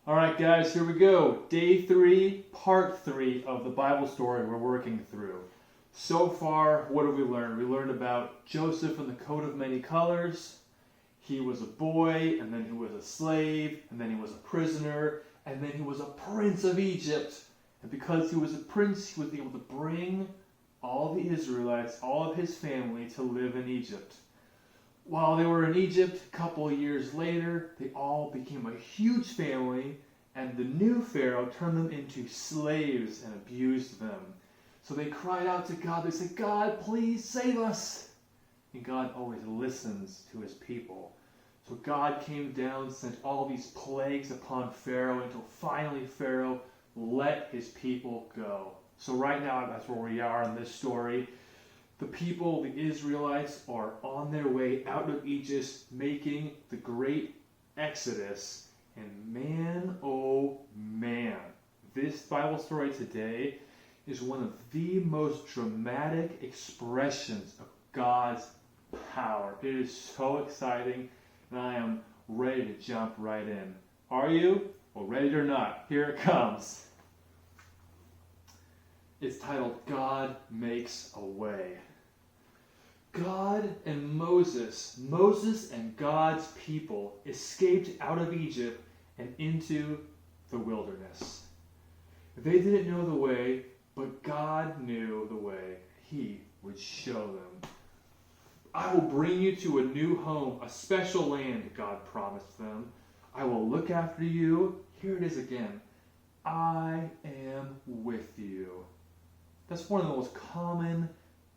All right, guys, here we go. Day 3, part 3 of the Bible story we're working through. So far, what have we learned? We learned about Joseph and the coat of many colors. He was a boy, and then he was a slave, and then he was a prisoner, and then he was a prince of Egypt. And because he was a prince, he was able to bring all the Israelites, all of his family, to live in Egypt. While they were in Egypt, a couple of years later, they all became a huge family, and the new Pharaoh turned them into slaves and abused them. So they cried out to God. They said, "God, please save us." And God always listens to his people. So God came down, sent all these plagues upon Pharaoh until finally Pharaoh let his people go. So right now, that's where we are in this story. The people, the Israelites, are on their way out of Egypt, making the great Exodus. And man, oh man, this Bible story today is one of the most dramatic expressions of God's power. It is so exciting, and I am ready to jump right in. Are you? Well, ready or not, here it comes. It's titled, God Makes a Way. God and Moses and God's people escaped out of Egypt and into the wilderness. They didn't know the way, but God knew the way. He would show them. I will bring you to a new home, a special land, God promised them. I will look after you. Here it is again. I am with you. That's one of the most common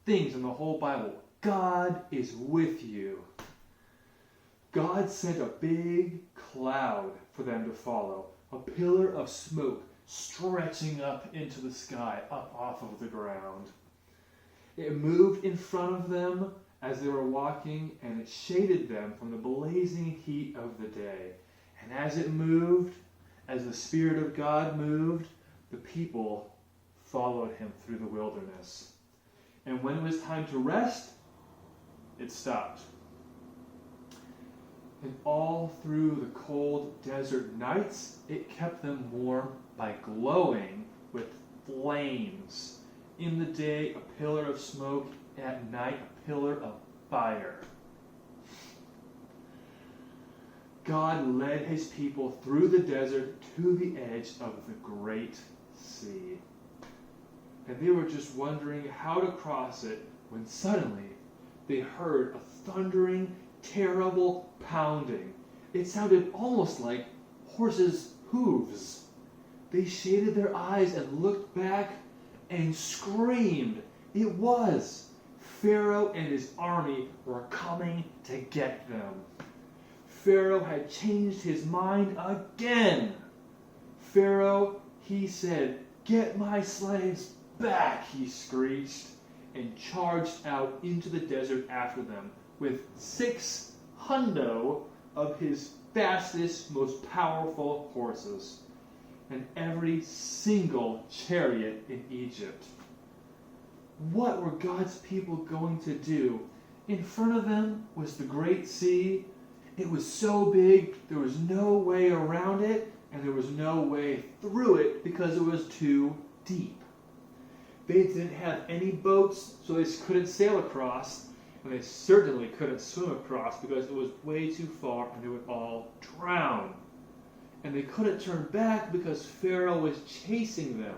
things in the whole Bible. God is with you. God sent a big cloud for them to follow, a pillar of smoke stretching up into the sky, up off of the ground. It moved in front of them as they were walking, and it shaded them from the blazing heat of the day. And as it moved, as the Spirit of God moved, the people followed him through the wilderness. And when it was time to rest, it stopped. And all through the cold desert nights, it kept them warm by glowing with flames. In the day, a pillar of smoke. At night, a pillar of fire. God led his people through the desert to the edge of the great sea. And they were just wondering how to cross it when suddenly they heard a thundering, terrible pounding. It sounded almost like horses' hooves. They shaded their eyes and looked back and screamed. It was Pharaoh and his army were coming to get them. Pharaoh had changed his mind again. Pharaoh, he said, "Get my slaves back," he screeched, and charged out into the desert after them with 600 of his fastest, most powerful horses, and every single chariot in Egypt. What were God's people going to do? In front of them was the great sea. It was so big, there was no way around it, and there was no way through it because it was too deep. They didn't have any boats, so they couldn't sail across, and they certainly couldn't swim across because it was way too far and they would all drown. And they couldn't turn back because Pharaoh was chasing them.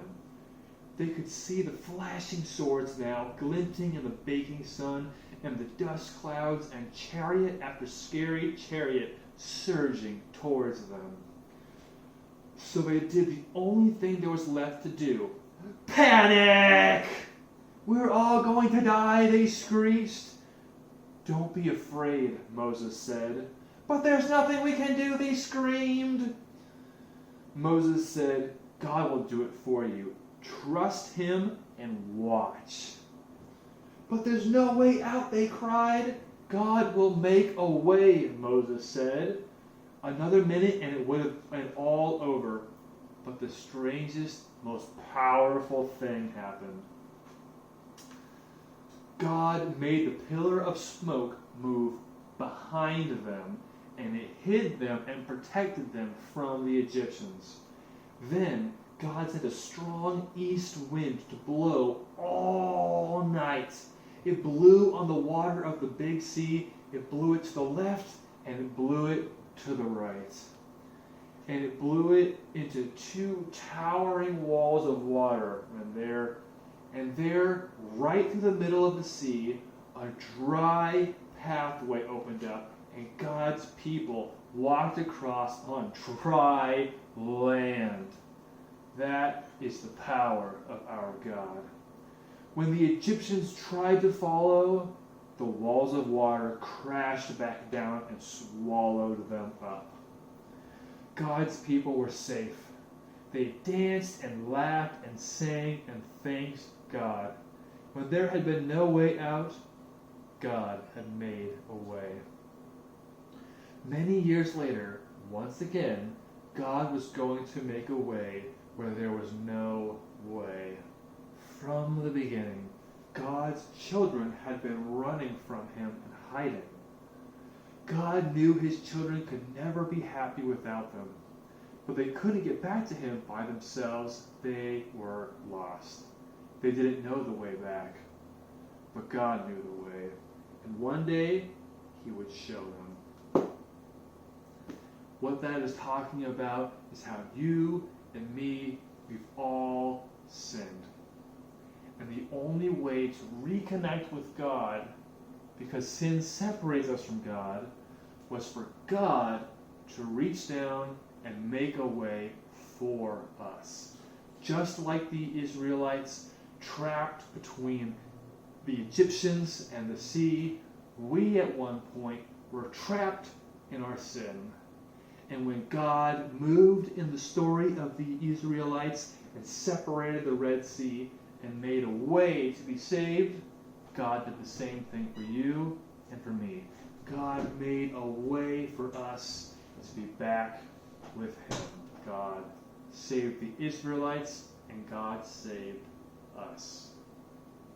They could see the flashing swords now glinting in the baking sun, and the dust clouds, and chariot after scary chariot surging towards them. So they did the only thing there was left to do. Panic! "We're all going to die," they screeched. "Don't be afraid," Moses said. "But there's nothing we can do," they screamed. Moses said, "God will do it for you. Trust him and watch." "But there's no way out," they cried. "God will make a way," Moses said. Another minute and it would have been all over. But the strangest, most powerful thing happened. God made the pillar of smoke move behind them, and it hid them and protected them from the Egyptians. Then God sent a strong east wind to blow all night. It blew on the water of the big sea. It blew it to the left, and it blew it to the right. And it blew it into two towering walls of water. And there, right through the middle of the sea, a dry pathway opened up, and God's people walked across on dry land. That is the power of our God. When the Egyptians tried to follow, the walls of water crashed back down and swallowed them up. God's people were safe. They danced and laughed and sang and thanked God. When there had been no way out, God had made a way. Many years later, once again, God was going to make a way where there was no way. From the beginning, God's children had been running from him and hiding. God knew his children could never be happy without them, but they couldn't get back to him by themselves. They were lost. They didn't know the way back, but God knew the way, and one day he would show them. What that is talking about is how you and me, we've all sinned. And the only way to reconnect with God, because sin separates us from God, was for God to reach down and make a way for us. Just like the Israelites trapped between the Egyptians and the sea, we at one point were trapped in our sin. And when God moved in the story of the Israelites and separated the Red Sea and made a way to be saved, God did the same thing for you and for me. God made a way for us to be back with him. God saved the Israelites, and God saved us.